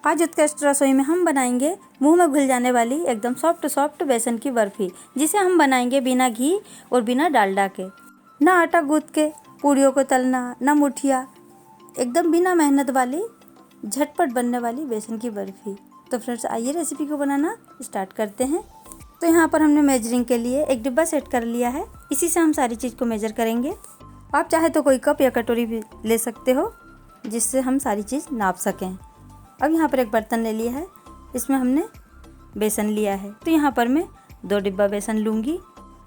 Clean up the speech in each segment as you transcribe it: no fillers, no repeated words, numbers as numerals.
आज उत्कृष्ट रसोई में हम बनाएंगे मुंह में घुल जाने वाली एकदम सॉफ्ट बेसन की बर्फ़ी, जिसे हम बनाएंगे बिना घी और बिना डालडा के। ना आटा गूँथ के पूड़ियों को तलना, ना मुठिया, एकदम बिना मेहनत वाली झटपट बनने वाली बेसन की बर्फ़ी। तो फ्रेंड्स आइए रेसिपी को बनाना स्टार्ट करते हैं। तो यहाँ पर हमने मेजरिंग के लिए एक डिब्बा सेट कर लिया है। इसी से हम सारी चीज़ को मेजर करेंगे। आप चाहे तो कोई कप या कटोरी भी ले सकते हो, जिससे हम सारी चीज़ नाप सकें। अब यहाँ पर एक बर्तन ले लिया है, इसमें हमने बेसन लिया है। तो यहाँ पर मैं 2 डिब्बा बेसन लूँगी।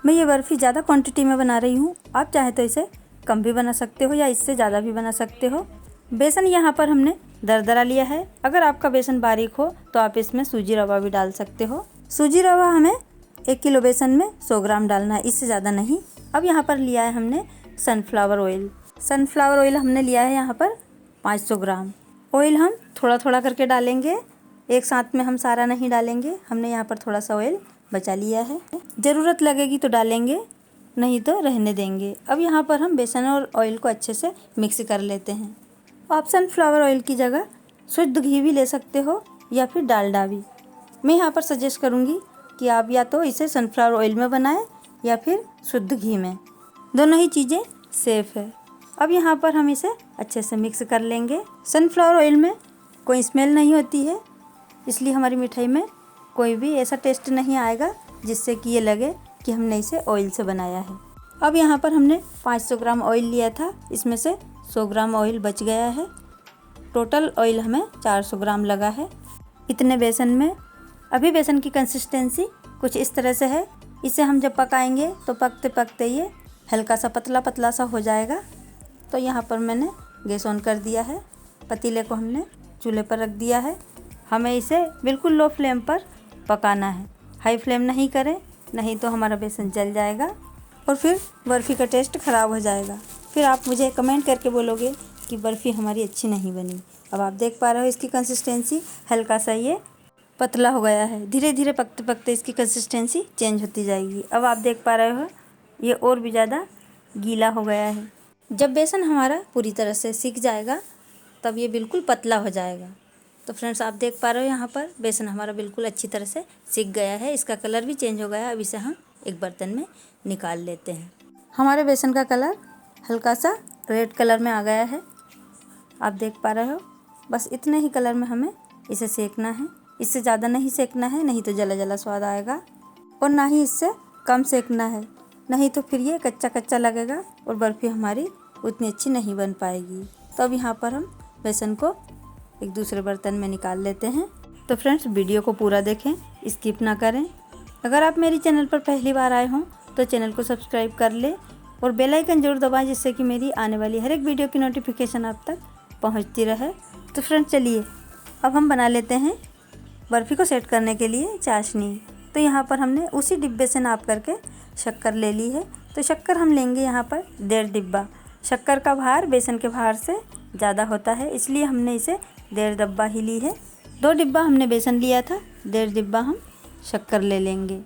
मैं ये बर्फ़ी ज़्यादा क्वांटिटी में बना रही हूँ। आप चाहे तो इसे कम भी बना सकते हो या इससे ज़्यादा भी बना सकते हो। बेसन यहाँ पर हमने दरदरा लिया है। अगर आपका बेसन बारीक हो तो आप इसमें सूजी रवा भी डाल सकते हो। सूजी रवा हमें 1 किलो बेसन में 100 ग्राम डालना है, इससे ज़्यादा नहीं। अब यहाँ पर लिया है हमने सनफ्लावर ऑयल। सनफ्लावर ऑयल हमने लिया है यहाँ पर 500 ग्राम। ऑयल हम थोड़ा थोड़ा करके डालेंगे, एक साथ में हम सारा नहीं डालेंगे। हमने यहाँ पर थोड़ा सा ऑयल बचा लिया है, ज़रूरत लगेगी तो डालेंगे, नहीं तो रहने देंगे। अब यहाँ पर हम बेसन और ऑयल को अच्छे से मिक्स कर लेते हैं। आप सनफ्लावर ऑयल की जगह शुद्ध घी भी ले सकते हो या फिर डालडा भी। मैं यहाँ पर सजेस्ट करूँगी कि आप या तो इसे सनफ्लावर ऑयल में बनाएं या फिर शुद्ध घी में, दोनों ही चीज़ें सेफ़ है। अब यहाँ पर हम इसे अच्छे से मिक्स कर लेंगे। सनफ्लावर ऑयल में कोई स्मेल नहीं होती है, इसलिए हमारी मिठाई में कोई भी ऐसा टेस्ट नहीं आएगा जिससे कि ये लगे कि हमने इसे ऑयल से बनाया है। अब यहाँ पर हमने 500 ग्राम ऑयल लिया था, इसमें से 100 ग्राम ऑयल बच गया है। टोटल ऑयल हमें 400 ग्राम लगा है इतने बेसन में। अभी बेसन की कंसिस्टेंसी कुछ इस तरह से है। इसे हम जब पकाएंगे तो पकते पकते ये हल्का सा पतला पतला सा हो जाएगा। तो यहाँ पर मैंने गैस ऑन कर दिया है, पतीले को हमने चूल्हे पर रख दिया है। हमें इसे बिल्कुल लो फ्लेम पर पकाना है, हाई फ्लेम नहीं करें, नहीं तो हमारा बेसन जल जाएगा और फिर बर्फ़ी का टेस्ट ख़राब हो जाएगा। फिर आप मुझे कमेंट करके बोलोगे कि बर्फ़ी हमारी अच्छी नहीं बनी। अब आप देख पा रहे हो इसकी कंसिस्टेंसी हल्का सा ये पतला हो गया है। धीरे धीरे पकते पकते इसकी कंसिस्टेंसी चेंज होती जाएगी। अब आप देख पा रहे हो ये और भी ज़्यादा गीला हो गया है। जब बेसन हमारा पूरी तरह से सीख जाएगा तब ये बिल्कुल पतला हो जाएगा। तो फ्रेंड्स आप देख पा रहे हो यहाँ पर बेसन हमारा बिल्कुल अच्छी तरह से सीख गया है, इसका कलर भी चेंज हो गया। अब इसे हम एक बर्तन में निकाल लेते हैं। हमारे बेसन का कलर हल्का सा रेड कलर में आ गया है, आप देख पा रहे हो। बस इतने ही कलर में हमें इसे सेकना है, इससे ज़्यादा नहीं सेकना है, नहीं तो जला जला स्वाद आएगा, और ना ही इससे कम सेकना है, नहीं तो फिर ये कच्चा कच्चा लगेगा और बर्फ़ी हमारी उतनी अच्छी नहीं बन पाएगी। तो अब यहाँ पर हम बेसन को एक दूसरे बर्तन में निकाल लेते हैं। तो फ्रेंड्स वीडियो को पूरा देखें, स्किप ना करें। अगर आप मेरी चैनल पर पहली बार आए हों तो चैनल को सब्सक्राइब कर लें और बेल आइकन जरूर दबाएं, जिससे कि मेरी आने वाली हर एक वीडियो की नोटिफिकेशन आप तक पहुंचती रहे। तो फ्रेंड्स चलिए अब हम बना लेते हैं बर्फ़ी को सेट करने के लिए चाशनी। तो यहाँ पर हमने उसी डिब्बे से नाप करके शक्कर ले ली है। तो शक्कर हम लेंगे यहाँ पर 1.5 डिब्बा। शक्कर का भार बेसन के भार से ज़्यादा होता है, इसलिए हमने इसे 1.5 डिब्बा ही ली है। 2 डिब्बा हमने बेसन लिया था, 1.5 डिब्बा हम शक्कर ले लेंगे।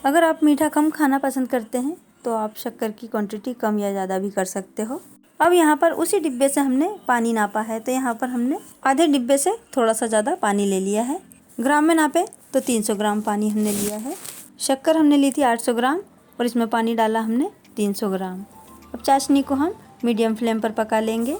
अगर आप मीठा कम खाना पसंद करते हैं तो आप शक्कर की क्वांटिटी कम या ज़्यादा भी कर सकते हो। अब यहाँ पर उसी डिब्बे से हमने पानी नापा है। तो यहाँ पर हमने आधे डिब्बे से थोड़ा सा ज़्यादा पानी ले लिया है। ग्राम में नापे तो 300 ग्राम पानी हमने लिया है। शक्कर हमने ली थी 800 ग्राम और इसमें पानी डाला हमने 300 ग्राम। अब चाशनी को हम मीडियम फ्लेम पर पका लेंगे।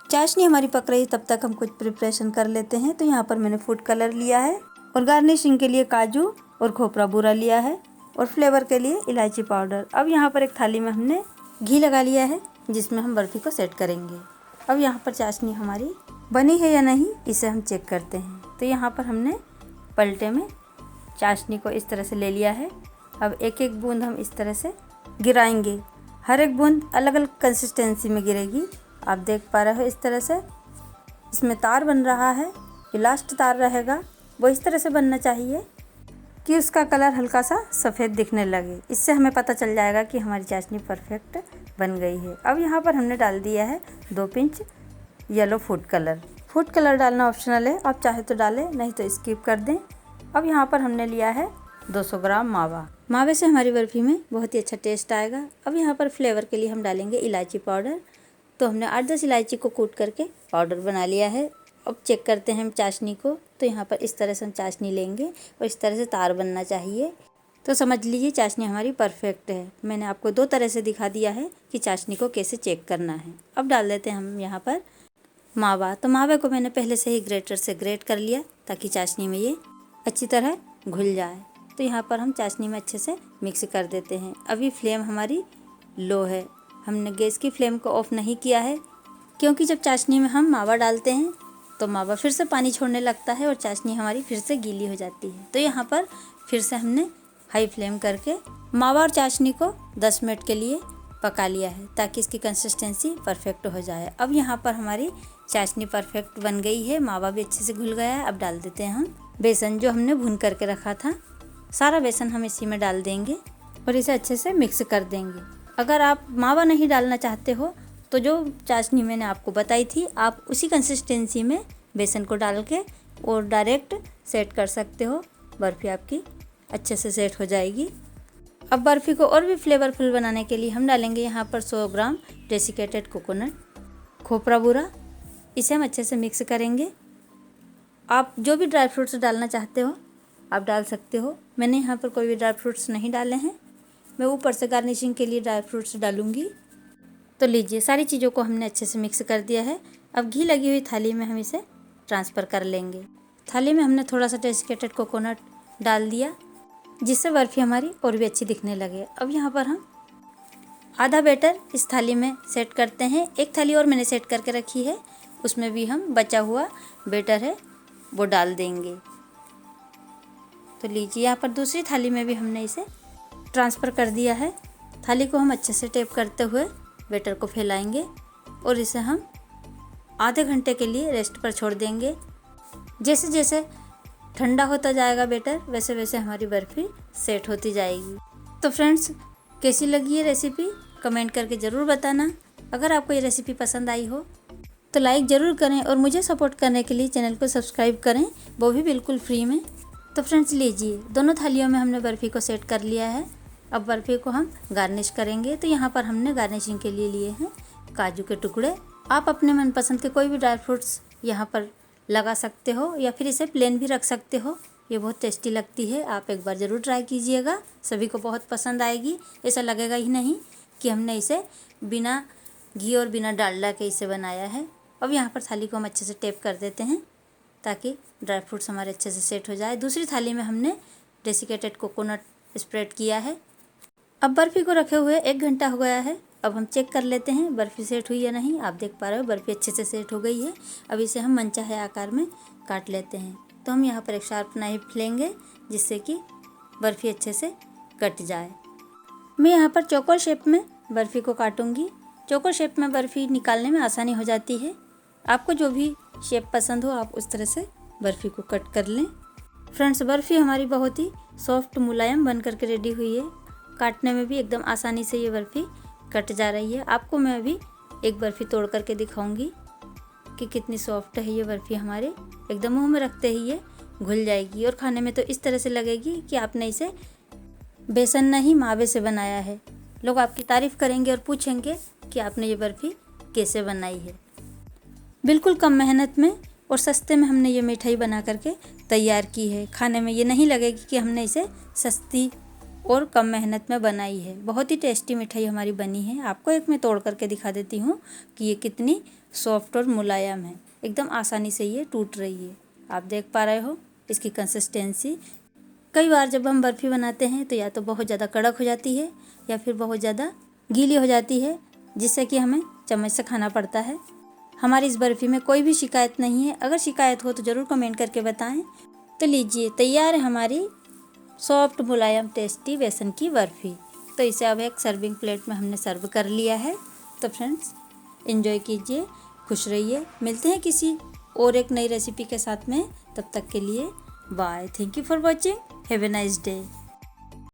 चाशनी हमारी पक रही तब तक हम कुछ प्रिपरेशन कर लेते हैं। तो यहाँ पर मैंने फूड कलर लिया है और गार्निशिंग के लिए काजू और खोपरा बूरा लिया है और फ्लेवर के लिए इलायची पाउडर। अब यहाँ पर एक थाली में हमने घी लगा लिया है, जिसमें हम बर्फ़ी को सेट करेंगे। अब यहाँ पर चाशनी हमारी बनी है या नहीं इसे हम चेक करते हैं। तो यहाँ पर हमने पलटे में चाशनी को इस तरह से ले लिया है। अब एक एक बूंद हम इस तरह से गिराएंगे, हर एक बूंद अलग अलग कंसिस्टेंसी में गिरेगी। आप देख पा रहे हो इस तरह से इसमें तार बन रहा है। ये लास्ट तार रहेगा, वो इस तरह से बनना चाहिए कि उसका कलर हल्का सा सफ़ेद दिखने लगे। इससे हमें पता चल जाएगा कि हमारी चाशनी परफेक्ट बन गई है। अब यहाँ पर हमने डाल दिया है 2 pinch yellow food colour. Food colour डालना ऑप्शनल है, आप चाहे तो डालें, नहीं तो स्किप कर दें। अब यहाँ पर हमने लिया है 200 ग्राम मावा। मावे से हमारी बर्फ़ी में बहुत ही अच्छा टेस्ट आएगा। अब यहाँ पर फ्लेवर के लिए हम डालेंगे इलायची पाउडर। तो हमने 8-10 इलायची को कूट करके पाउडर बना लिया है। अब चेक करते हैं हम चाशनी को। तो यहाँ पर इस तरह से हम चाशनी लेंगे और इस तरह से तार बनना चाहिए। तो समझ लीजिए चाशनी हमारी परफेक्ट है। मैंने आपको 2 तरह से दिखा दिया है कि चाशनी को कैसे चेक करना है। अब डाल देते हैं हम यहाँ पर मावा। तो मावे को मैंने पहले से ही ग्रेटर से ग्रेट कर लिया ताकि चाशनी में ये अच्छी तरह घुल जाए। तो यहाँ पर हम चाशनी में अच्छे से मिक्स कर देते हैं। अभी फ्लेम हमारी लो है, हमने गैस की फ्लेम को ऑफ नहीं किया है, क्योंकि जब चाशनी में हम मावा डालते हैं तो मावा फिर से पानी छोड़ने लगता है और चाशनी हमारी फिर से गीली हो जाती है। तो यहाँ पर फिर से हमने हाई फ्लेम करके मावा और चाशनी को 10 मिनट के लिए पका लिया है ताकि इसकी कंसिस्टेंसी परफेक्ट हो जाए। अब यहाँ पर हमारी चाशनी परफेक्ट बन गई है, मावा भी अच्छे से घुल गया है। अब डाल देते हैं हम बेसन जो हमने भून करके रखा था। सारा बेसन हम इसी में डाल देंगे और इसे अच्छे से मिक्स कर देंगे। अगर आप मावा नहीं डालना चाहते हो तो जो चाशनी मैंने आपको बताई थी आप उसी कंसिस्टेंसी में बेसन को डाल के और डायरेक्ट सेट कर सकते हो। बर्फ़ी आपकी अच्छे से सेट हो जाएगी। अब बर्फ़ी को और भी फ्लेवरफुल बनाने के लिए हम डालेंगे यहाँ पर 100 ग्राम डेसिकेटेड कोकोनट, खोपरा बूरा। इसे हम अच्छे से मिक्स करेंगे। आप जो भी ड्राई फ्रूट्स डालना चाहते हो आप डाल सकते हो। मैंने यहाँ पर कोई भी ड्राई फ्रूट्स नहीं डाले हैं, मैं ऊपर से गार्निशिंग के लिए ड्राई फ्रूट्स डालूँगी। तो लीजिए सारी चीज़ों को हमने अच्छे से मिक्स कर दिया है। अब घी लगी हुई थाली में हम इसे ट्रांसफ़र कर लेंगे। थाली में हमने थोड़ा सा डेसिकेटेड कोकोनट डाल दिया जिससे बर्फ़ी हमारी और भी अच्छी दिखने लगे। अब यहाँ पर हम आधा बैटर इस थाली में सेट करते हैं। एक थाली और मैंने सेट करके रखी है, उसमें भी हम बचा हुआ बैटर है वो डाल देंगे। तो लीजिए यहाँ पर दूसरी थाली में भी हमने इसे ट्रांसफ़र कर दिया है। थाली को हम अच्छे से टेप करते हुए बैटर को फैलाएंगे और इसे हम आधे घंटे के लिए रेस्ट पर छोड़ देंगे। जैसे जैसे ठंडा होता जाएगा बैटर वैसे वैसे हमारी बर्फ़ी सेट होती जाएगी। तो फ्रेंड्स कैसी लगी ये रेसिपी कमेंट करके ज़रूर बताना। अगर आपको ये रेसिपी पसंद आई हो तो लाइक ज़रूर करें और मुझे सपोर्ट करने के लिए चैनल को सब्सक्राइब करें, वो भी बिल्कुल फ्री में। तो फ्रेंड्स लीजिए दोनों थालियों में हमने बर्फ़ी को सेट कर लिया है। अब बर्फ़ी को हम गार्निश करेंगे। तो यहाँ पर हमने गार्निशिंग के लिए लिए हैं काजू के टुकड़े। आप अपने मनपसंद के कोई भी ड्राई फ्रूट्स यहाँ पर लगा सकते हो या फिर इसे प्लेन भी रख सकते हो। ये बहुत टेस्टी लगती है, आप एक बार ज़रूर ट्राई कीजिएगा, सभी को बहुत पसंद आएगी। ऐसा लगेगा ही नहीं कि हमने इसे बिना घी और बिना डालडा के इसे बनाया है। अब यहाँ पर थाली को हम अच्छे से टेप कर देते हैं ताकि ड्राई फ्रूट्स हमारे अच्छे से सेट हो जाए। दूसरी थाली में हमने डेसिकेटेड कोकोनट स्प्रेड किया है। अब बर्फ़ी को रखे हुए 1 घंटा हो गया है। अब हम चेक कर लेते हैं बर्फ़ी सेट हुई या नहीं। आप देख पा रहे हो बर्फ़ी अच्छे से सेट हो गई है। अब इसे हम मनचाहे आकार में काट लेते हैं। तो हम यहाँ पर एक शार्प नाइफ लेंगे जिससे कि बर्फ़ी अच्छे से कट जाए। मैं यहाँ पर चौकोर शेप में बर्फ़ी को काटूँगी। चौकोर शेप में बर्फ़ी निकालने में आसानी हो जाती है। आपको जो भी शेप पसंद हो आप उस तरह से बर्फ़ी को कट कर लें। फ्रेंड्स बर्फ़ी हमारी बहुत ही सॉफ्ट मुलायम बन करके रेडी हुई है। काटने में भी एकदम आसानी से ये बर्फ़ी कट जा रही है। आपको मैं अभी एक बर्फ़ी तोड़ करके दिखाऊंगी कि कितनी सॉफ्ट है ये बर्फ़ी। हमारे एकदम मुंह में रखते ही ये घुल जाएगी और खाने में तो इस तरह से लगेगी कि आपने इसे बेसन नहीं मावे से बनाया है। लोग आपकी तारीफ़ करेंगे और पूछेंगे कि आपने ये बर्फ़ी कैसे बनाई है। बिल्कुल कम मेहनत में और सस्ते में हमने ये मिठाई बना करके तैयार की है। खाने में ये नहीं लगेगी कि हमने इसे सस्ती और कम मेहनत में बनाई है। बहुत ही टेस्टी मिठाई हमारी बनी है। आपको एक मैं तोड़ करके दिखा देती हूँ कि ये कितनी सॉफ्ट और मुलायम है। एकदम आसानी से ये टूट रही है। आप देख पा रहे हो इसकी कंसिस्टेंसी। कई बार जब हम बर्फ़ी बनाते हैं तो या तो बहुत ज़्यादा कड़क हो जाती है या फिर बहुत ज़्यादा गीली हो जाती है जिससे कि हमें चम्मच से खाना पड़ता है। हमारी इस बर्फ़ी में कोई भी शिकायत नहीं है। अगर शिकायत हो तो ज़रूर कमेंट करके बताएं। तो लीजिए तैयार है हमारी सॉफ्ट मुलायम टेस्टी बेसन की बर्फ़ी। तो इसे अब एक सर्विंग प्लेट में हमने सर्व कर लिया है। तो फ्रेंड्स एंजॉय कीजिए, खुश रहिए। मिलते हैं किसी और एक नई रेसिपी के साथ में। तब तक के लिए bye. Thank you for watching. Have a nice day.